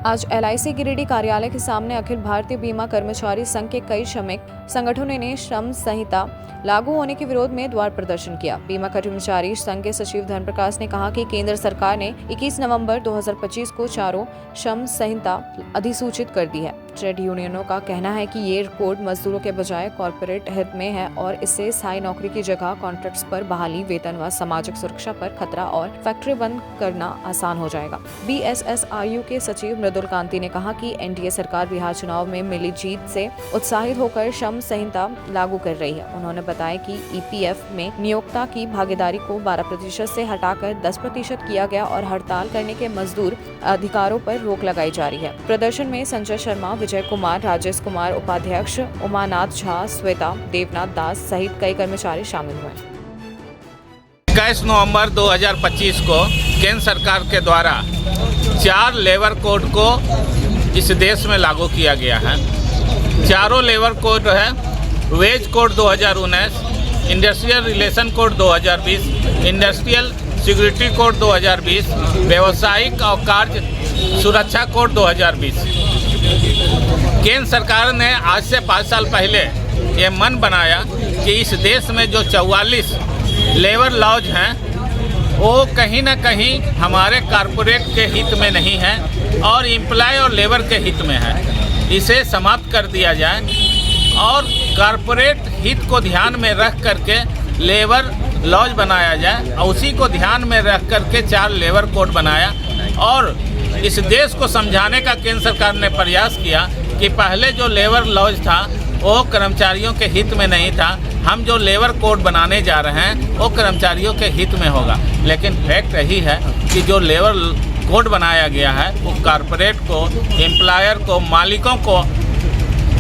आज LIC गिरिडीह कार्यालय के सामने अखिल भारतीय बीमा कर्मचारी संघ के कई श्रमिक संगठनों ने श्रम संहिता लागू होने के विरोध में द्वार प्रदर्शन किया। बीमा कर्मचारी संघ के सचिव धर्म प्रकाश ने कहा कि केंद्र सरकार ने 21 नवंबर 2025 को चारों श्रम संहिता अधिसूचित कर दी है। ट्रेड यूनियनों का कहना है कि ये कोड मजदूरों के बजाय कॉर्पोरेट हित में है और इससे स्थायी नौकरी की जगह कॉन्ट्रैक्ट्स पर बहाली, वेतन व सामाजिक सुरक्षा पर खतरा और फैक्ट्री बंद करना आसान हो जाएगा। BSSRU के सचिव मृदुल कांति ने कहा कि NDA सरकार बिहार चुनाव में मिली जीत से उत्साहित होकर श्रम संहिता लागू कर रही है। उन्होंने बताया कि EPF में नियोक्ता की भागीदारी को 12% से हटाकर 10% किया गया और हड़ताल करने के मजदूर अधिकारों पर रोक लगाई जा रही है। प्रदर्शन में संजय शर्मा, विजय कुमार, राजेश कुमार उपाध्यक्ष, उमानाथ झा, श्वेता, देवनाथ दास सहित कई कर्मचारी शामिल हुए। 21 नवंबर 2025 को केंद्र सरकार के द्वारा 4 लेबर कोड को इस देश में लागू किया गया है। चारों लेबर कोड है wage code 2019, industrial relation code 2020, industrial security code 2020, व्यावसायिक और कार्य सुरक्षा कोड 2020। केंद्र सरकार ने आज से 5 साल पहले ये मन बनाया कि इस देश में जो 44 लेबर लॉज हैं वो कहीं ना कहीं हमारे कॉरपोरेट के हित में नहीं है और एम्प्लॉय और लेबर के हित में है। इसे समाप्त कर दिया जाए और कॉरपोरेट हित को ध्यान में रख करके लेबर लॉज बनाया जाए और उसी को ध्यान में रख करके 4 लेबर कोड बनाया। और इस देश को समझाने का केंद्र सरकार ने प्रयास किया कि पहले जो लेबर लॉज था वो कर्मचारियों के हित में नहीं था, हम जो लेबर कोड बनाने जा रहे हैं वो कर्मचारियों के हित में होगा। लेकिन फैक्ट यही है कि जो लेबर कोड बनाया गया है वो कॉरपोरेट को, एम्प्लॉयर को, मालिकों को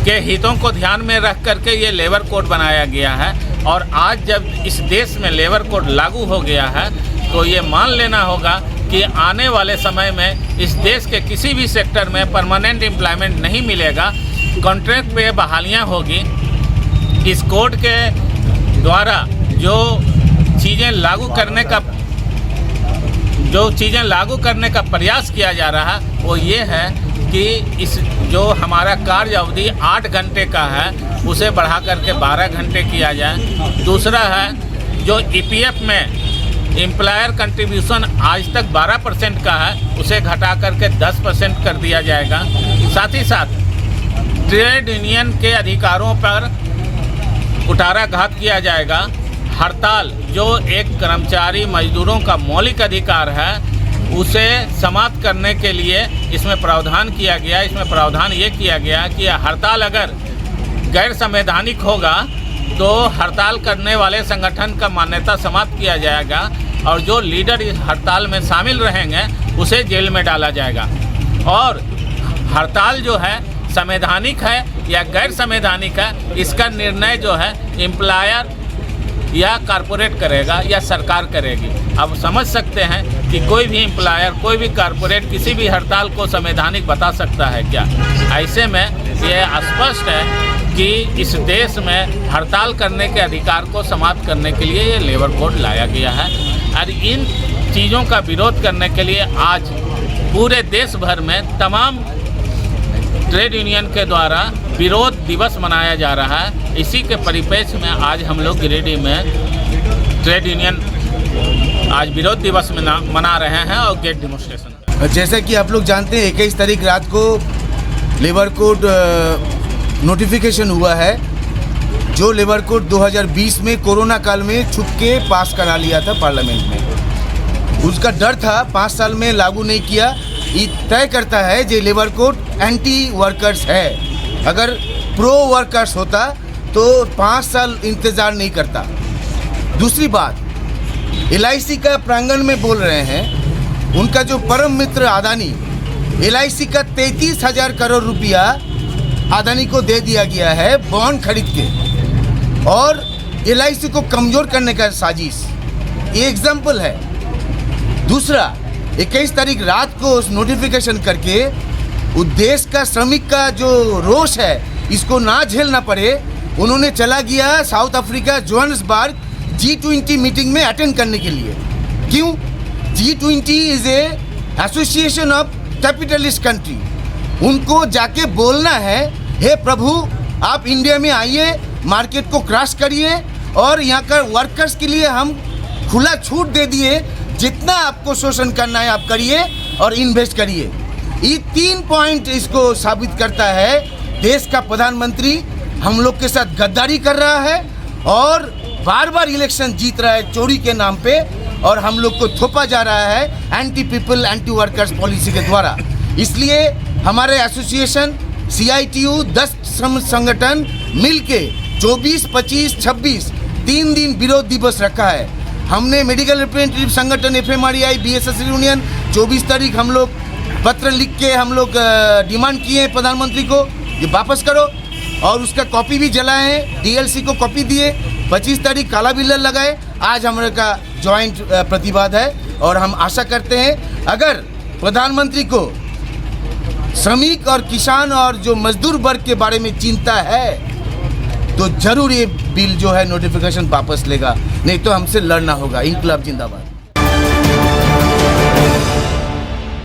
के हितों को ध्यान में रख करके ये लेबर कोड बनाया गया है। और आज जब इस देश में लेबर कोड लागू हो गया है तो ये मान लेना होगा कि आने वाले समय में इस देश के किसी भी सेक्टर में परमानेंट एम्प्लॉयमेंट नहीं मिलेगा, कॉन्ट्रैक्ट पे बहालियाँ होगी। इस कोड के द्वारा जो चीज़ें लागू करने का प्रयास किया जा रहा है वो ये है कि इस जो हमारा कार्य अवधि 8 घंटे का है उसे बढ़ा करके 12 घंटे किया जाए। दूसरा है जो EPF में एम्प्लॉयर कंट्रीब्यूशन आज तक 12% का है उसे घटा करके 10% कर दिया जाएगा। साथ ही साथ ट्रेड यूनियन के अधिकारों पर कुठाराघात किया जाएगा। हड़ताल जो एक कर्मचारी मजदूरों का मौलिक अधिकार है उसे समाप्त करने के लिए इसमें प्रावधान किया गया। इसमें प्रावधान ये किया गया कि हड़ताल अगर गैर संवैधानिक होगा तो हड़ताल करने वाले संगठन का मान्यता समाप्त किया जाएगा और जो लीडर इस हड़ताल में शामिल रहेंगे उसे जेल में डाला जाएगा। और हड़ताल जो है संवैधानिक है या गैर संवैधानिक है इसका निर्णय जो है एम्प्लॉयर या कॉरपोरेट करेगा या सरकार करेगी। अब समझ सकते हैं कि कोई भी एम्प्लॉयर, कोई भी कॉरपोरेट किसी भी हड़ताल को संवैधानिक बता सकता है क्या? ऐसे में यह स्पष्ट है कि इस देश में हड़ताल करने के अधिकार को समाप्त करने के लिए ये लेबर कोड लाया गया है। और इन चीज़ों का विरोध करने के लिए आज पूरे देश भर में तमाम ट्रेड यूनियन के द्वारा विरोध दिवस मनाया जा रहा है। इसी के परिप्रेक्ष्य में आज हम लोग गिरिडीह में ट्रेड यूनियन आज विरोध दिवस मना रहे हैं और गेट डेमोन्स्ट्रेशन। जैसा कि आप लोग जानते हैं 21 तारीख रात को लेबर कोड नोटिफिकेशन हुआ है, जो लेबर कोड 2020 में कोरोना काल में छुप के पास करा लिया था पार्लियामेंट में। उसका डर था 5 साल में लागू नहीं किया। ये तय करता है जो लेबर कोड एंटी वर्कर्स है। अगर प्रो वर्कर्स होता तो 5 साल इंतज़ार नहीं करता। दूसरी बात, LIC का प्रांगण में बोल रहे हैं, उनका जो परम मित्र अदानी, LIC का 33,000 करोड़ रुपया अदानी को दे दिया गया है बॉन्ड खरीद के, और LIC को कमज़ोर करने का साजिश, ये एग्जाम्पल है। दूसरा, 21 तारीख रात को उस नोटिफिकेशन करके उस देश का श्रमिक का जो रोष है इसको ना झेलना पड़े, उन्होंने चला गया south Africa Johannesburg G20 meeting में अटेंड करने के लिए। क्यों? G20 is a association of capitalist country. उनको जाके बोलना है, हे प्रभु आप इंडिया में आइए, मार्केट को क्रैश करिए और यहाँ का वर्कर्स के लिए हम खुला छूट दे दिए, जितना आपको शोषण करना है आप करिए और इन्वेस्ट करिए। ये 3 पॉइंट इसको साबित करता है। देश का प्रधानमंत्री हम लोग के साथ गद्दारी कर रहा है और बार बार इलेक्शन जीत रहा है चोरी के नाम पे, और हम लोग को थोपा जा रहा है anti people anti workers policy के द्वारा। इसलिए हमारे एसोसिएशन CITU 10 संगठन मिलके 24, 25, 26 3 दिन विरोध दिवस रखा है। हमने मेडिकल रिप्रेजेंटेटिव संगठन FMRI BSS यूनियन 24 तारीख हम लोग पत्र लिख के हम लोग डिमांड किए हैं प्रधानमंत्री को ये वापस करो, और उसका कॉपी भी जलाए हैं, DLC को कॉपी दिए। 25 तारीख काला बिल्लर लगाए। आज हमारे का जॉइंट प्रतिवाद है और हम आशा करते हैं अगर प्रधानमंत्री को श्रमिक और किसान और जो मजदूर वर्ग के बारे में चिंता है तो जरूर ये बिल जो है नोटिफिकेशन वापस लेगा, नहीं तो हमसे लड़ना होगा। इंकलाब जिंदाबाद।